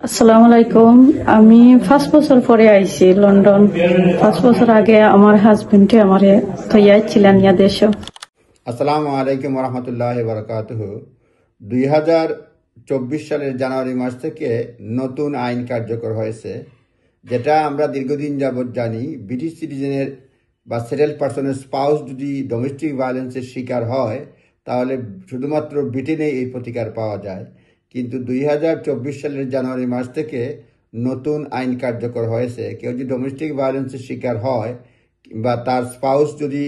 আসসালামু আলাইকুম। আমি 5 বছর পরে আইছি লন্ডন। 5 বছর আগে আমার হাজবেন্ডে আমারে থইয়া ছিলেন ইয়া দেশ। আসসালামু আলাইকুম রহমতুল্লাহ বরকাতুহ। 2024 সালের জানুয়ারি মাস থেকে নতুন আইন কার্যকর হয়েছে, যেটা আমরা দীর্ঘদিন যাবৎ জানি। ব্রিটিশ সিটিজেনের বা সেটেল পার্সনের স্পাউস যদি ডোমেস্টিক ভায়োলেন্সের শিকার হয়, তাহলে শুধুমাত্র ব্রিটেনে এই প্রতিকার পাওয়া যায়। কিন্তু 2024 সালের জানুয়ারি মাস থেকে নতুন আইন কার্যকর হয়েছে। কেউ যদি ডোমেস্টিক ভায়োলেন্সের শিকার হয় বা তার স্পাউস যদি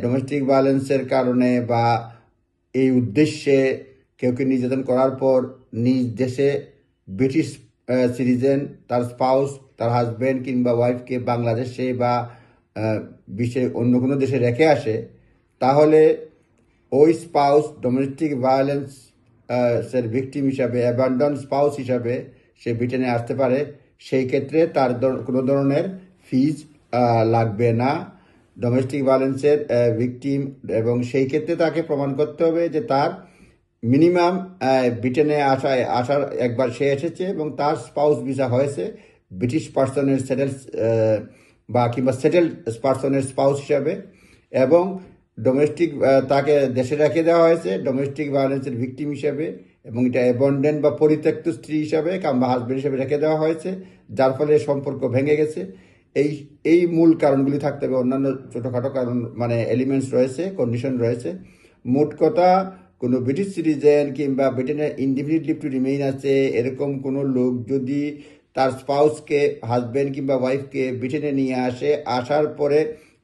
ডোমেস্টিক ভায়োলেন্সের কারণে বা এই উদ্দেশ্যে কেউকে নির্যাতন করার পর নিজ দেশে ব্রিটিশ সিটিজেন তার স্পাউস, তার হাজব্যান্ড কিংবা ওয়াইফকে বাংলাদেশে বা বিশ্বের অন্য কোনো দেশে রেখে আসে, তাহলে ওই স্পাউস ডোমেস্টিক ভায়োলেন্স এর ভিকটিম হিসাবে, অ্যাবান্ডন স্পাউস হিসাবে সে ব্রিটেনে আসতে পারে। সেই ক্ষেত্রে তার কোনো ধরনের ফিজ লাগবে না ডোমেস্টিক ভায়োলেন্সের ভিকটিম। এবং সেই ক্ষেত্রে তাকে প্রমাণ করতে হবে যে তার মিনিমাম ব্রিটেনে আসার একবার সে এসেছে এবং তার স্পাউস ভিসা হয়েছে ব্রিটিশ পার্সনের কিংবা সেটেল পার্সনের স্পাউস হিসাবে, এবং ডোমেস্টিক তাকে দেশে রেখে দেওয়া হয়েছে ডোমেস্টিক ভায়োলেন্সের ভিকটিম হিসাবে, এবং এটা অ্যাবন্ডেন্ট বা পরিত্যক্ত স্ত্রী হিসাবে কিংবা হাজব্যান্ড হিসাবে রেখে দেওয়া হয়েছে, যার ফলে সম্পর্ক ভেঙে গেছে। এই এই মূল কারণগুলি থাকতে হবে। অন্যান্য ছোটোখাটো কারণ এলিমেন্টস রয়েছে, কন্ডিশন রয়েছে। মোট কথা, কোনো ব্রিটিশ সিটিজেন কিংবা ব্রিটেনের ইনডিফিনিট লিভ টু রিমেইন আছে এরকম কোনো লোক যদি তার স্পাউসকে, হাজব্যান্ড কিংবা ওয়াইফকে ব্রিটেনে নিয়ে আসার পরে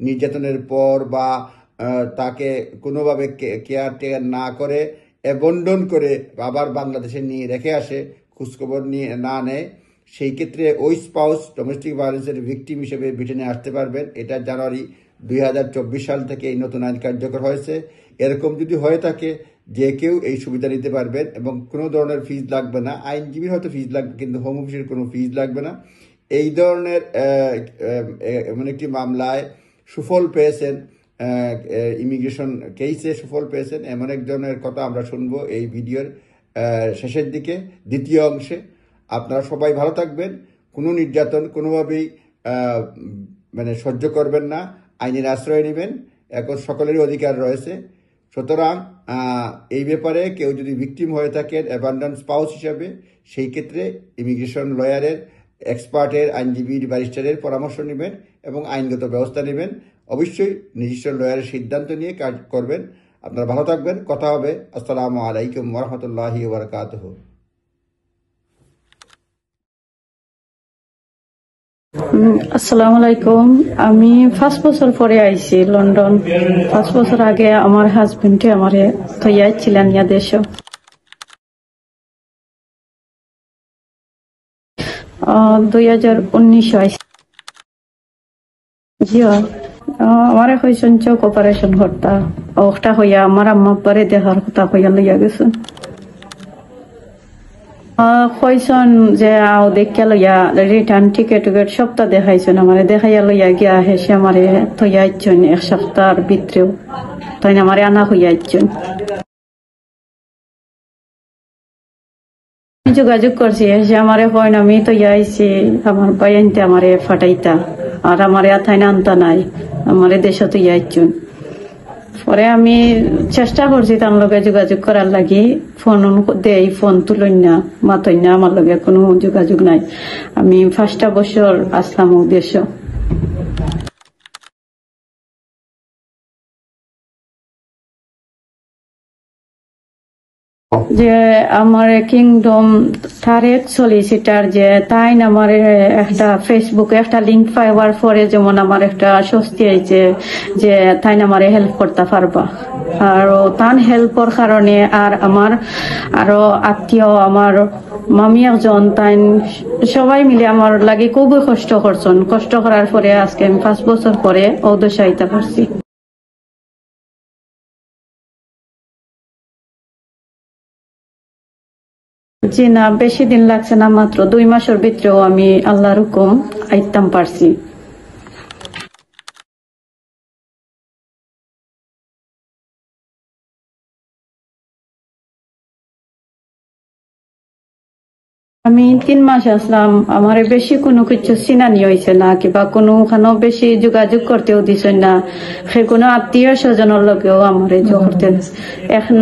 নির্যাতনের পর বা তাকে কোনোভাবে কেয়ার টেয়ার না করে অ্যাবন্ডন করে আবার বাংলাদেশে নিয়ে রেখে আসে, খোঁজখবর নিয়ে না নেয়, সেই ক্ষেত্রে ওই স্পাউস ডোমেস্টিক ভায়োলেন্সের ভিকটিম হিসেবে ব্রিটেনে আসতে পারবেন। এটা জানুয়ারি 2024 সাল থেকে এই নতুন আইন কার্যকর হয়েছে। এরকম যদি হয়ে থাকে, যে কেউ এই সুবিধা নিতে পারবেন এবং কোনো ধরনের ফিজ লাগবে না। আইনজীবীর হয়তো ফিজ লাগবে, কিন্তু হোম অফিসের কোনো ফিজ লাগবে না। এই ধরনের এমন একটি মামলায় সুফল পেয়েছেন, ইমিগ্রেশন কেসে সুফল পেয়েছেন এমন একজনের কথা আমরা শুনবো এই ভিডিওর শেষের দিকে, দ্বিতীয় অংশে। আপনারা সবাই ভালো থাকবেন। কোনো নির্যাতন কোনোভাবেই সহ্য করবেন না, আইনের আশ্রয় নেবেন। এখন সকলেরই অধিকার রয়েছে। সুতরাং এই ব্যাপারে কেউ যদি ভিকটিম হয়ে থাকেন অ্যাবান্ডন স্পাউস হিসাবে, সেই ক্ষেত্রে ইমিগ্রেশন লয়ারের, এক্সপার্টের, আইনজীবীর, ব্যারিস্টারের পরামর্শ নেবেন এবং আইনগত ব্যবস্থা নেবেন। অবশ্যই নিজস্ব লয়ারের সিদ্ধান্ত নিয়ে কাজ করবেন। আপনারা ভালো থাকবেন। কথা হবে। আসসালামু আলাইকুম ওরহমতুল্লাহি ওবরকাতুহু। আসসালামু আলাইকুম। আমি 5 বছর পরে আইছি লন্ডন। 5 বছর আগে আমার হাজবেন্ডে আমারে থইয়া ছিলেন ইয়া দেশ। 2019 আইছি। জি আমারে হয়েছেন চোখ অপারেশন করতা, ওটা হইয়া আমার আম্মা পরে দেহার কথা হইয়া লইয়া গেছেন। কইসন যে আও দেখিয়া লইয়া রিটার্ন টিকেট সপ্তাহ দেখাইছেন, আমারে দেখাইয়া লইয়া গিয়া হেসে আমারে থইয়া ইচ্ছেন 1 সপ্তাহের ভিতরেও, তাই আমারে আনা হইয়া ইচ্ছেন। যোগাযোগ করছি, হেসে আমারে কইন আমি থইয়া আইছি, আমার ভাই আনতে আমারে ফাটাইতা, আর আমারে আথাইনা আনতা নাই, আমারে দেশে থইয়া ইচ্ছেন। পরে আমি চেষ্টা করছি তার লগে যোগাযোগ করার লাগি, ফোন দেই, ফোন তুলই না, মাতই না, আমার লগে কোনো যোগাযোগ নাই। আমি 5টা বছর আসলাম দেশ। যে আমার কিংডম থারের সলিসিটার, যে তাই আমার একটা ফেসবুকে একটা লিঙ্ক পাইবার পরে যেমন আমার একটা স্বস্তি হয়েছে যে তাই আমারে হেল্প করতে পারবা। আর তান হেল্পর কারণে আর আমার আরো আত্মীয়, আমার মামি একজন, তাই সবাই মিলে আমার লাগে খুবই কষ্ট করছেন। কষ্ট করার পরে আজকে আমি 5 বছর পরে ও দেশে আইতে পারছি। জি না, বেশি দিন লাগছে না, মাত্র 2 মাসের ভিতরেও আমি আল্লাহর হুকুম আইতাম পারছি। আমি 3 মাস আসলাম, আমার বেশি কোনো কিছু চিনানি হয়েছে না, কিবা কোনোখানেও বেশি যোগাযোগ করতেও দিছে না, সে কোনো আত্মীয় স্বজনের লোকেও আমার করতে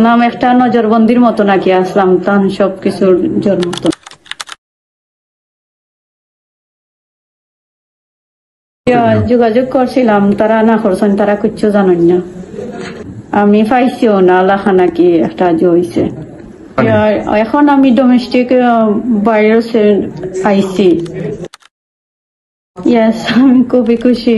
নাম একটা নজরবন্দির মতো নাকি আসলাম, তান সবকিছুর জন্য যোগাযোগ করছিলাম, তারা না করছেন, তারা কিচ্ছু জানেন না। আমি পাইছিও না লেখা নাকি একটা হয়েছে। এখন আমি ডোমেস্টিক ভাইরাস আইছি। ইয়েস, আমি খুবই খুশি।